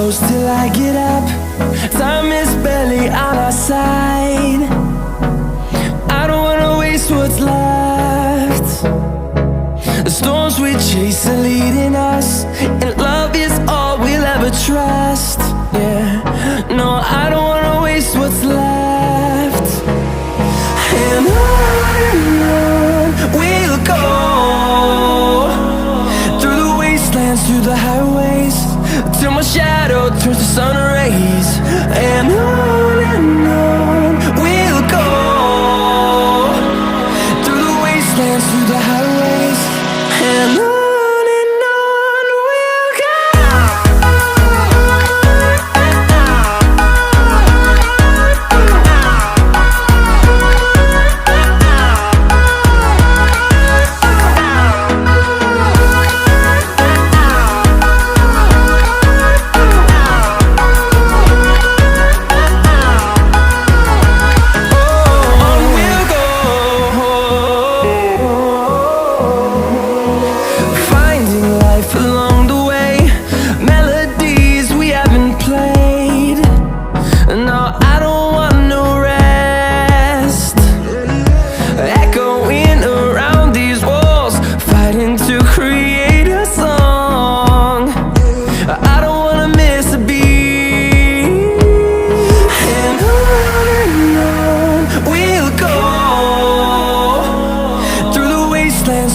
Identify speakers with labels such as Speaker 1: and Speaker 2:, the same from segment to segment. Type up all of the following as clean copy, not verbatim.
Speaker 1: close till I get up. Time is barely on our side. I don't wanna waste what's left. The storms we chase are leading us, and love is all we'll ever trust. Yeah, no, I don't wanna waste what's left. And on we'll go, through the wastelands, through the highways, till my shadow turns to sun rays. And on we'll go, through the wastelands, through the highways, and on.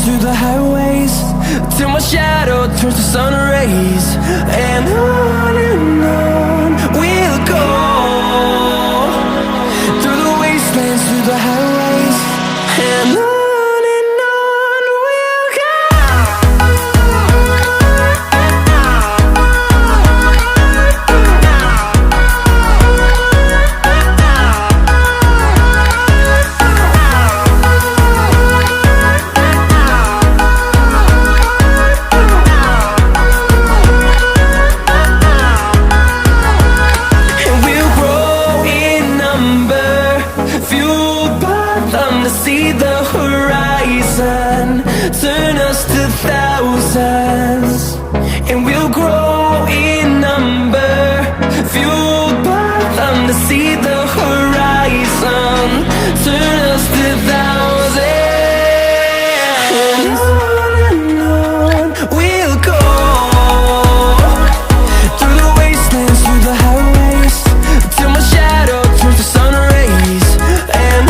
Speaker 1: Through the highways, till my shadow turns to sun rays. And on we'll go, through the wastelands, through the highways, and on we'll go. See the horizon turn us to thousands, and we'll grow in number, fueled by them to see the horizon turn us to thousands. And on we'll go, through the wastelands, through the highways, till my shadow turns to sun rays. And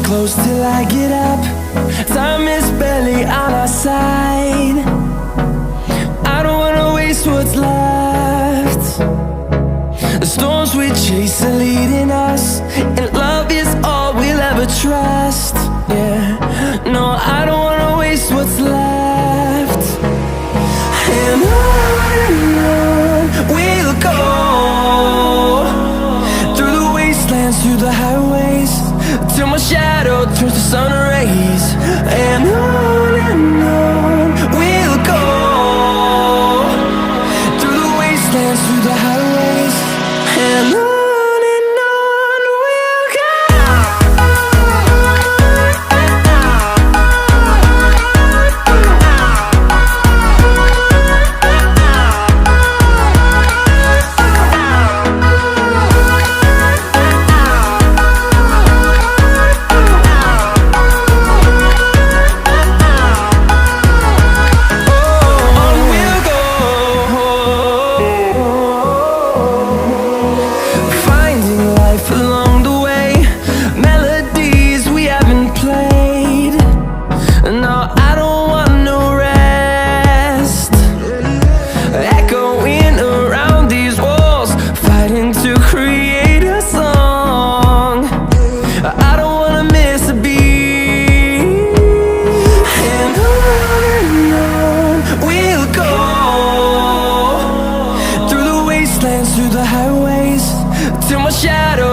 Speaker 1: close till I get up. Time is barely on our side. I don't wanna waste what's left. The storms we chase are leading us, and love is all we'll ever trust. Yeah, no, I don't wanna waste what's left. And on we'll go, through the wastelands, through the highways, till my shadow turns to sun rays. And on we'll go, through the wastelands, through the highways, and on.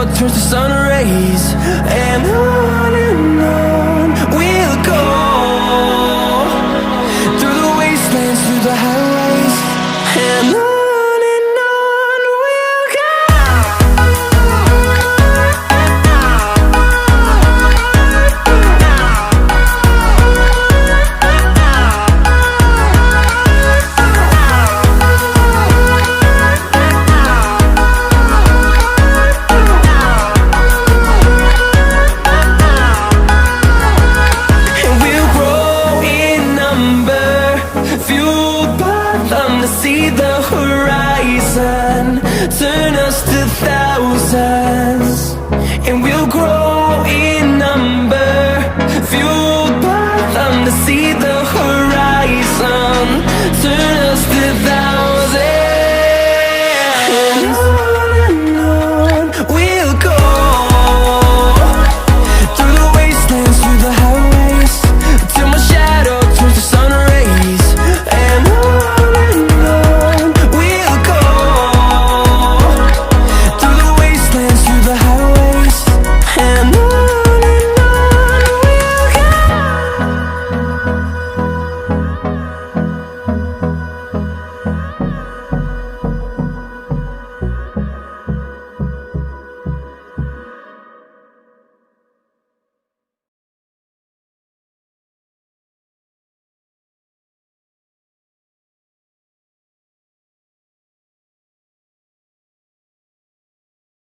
Speaker 1: shadow turns to sun rays, and on we'll go, through the wastelands, through the highways, and on we'll go. See the horizon, turn us to thousands, and we'll grow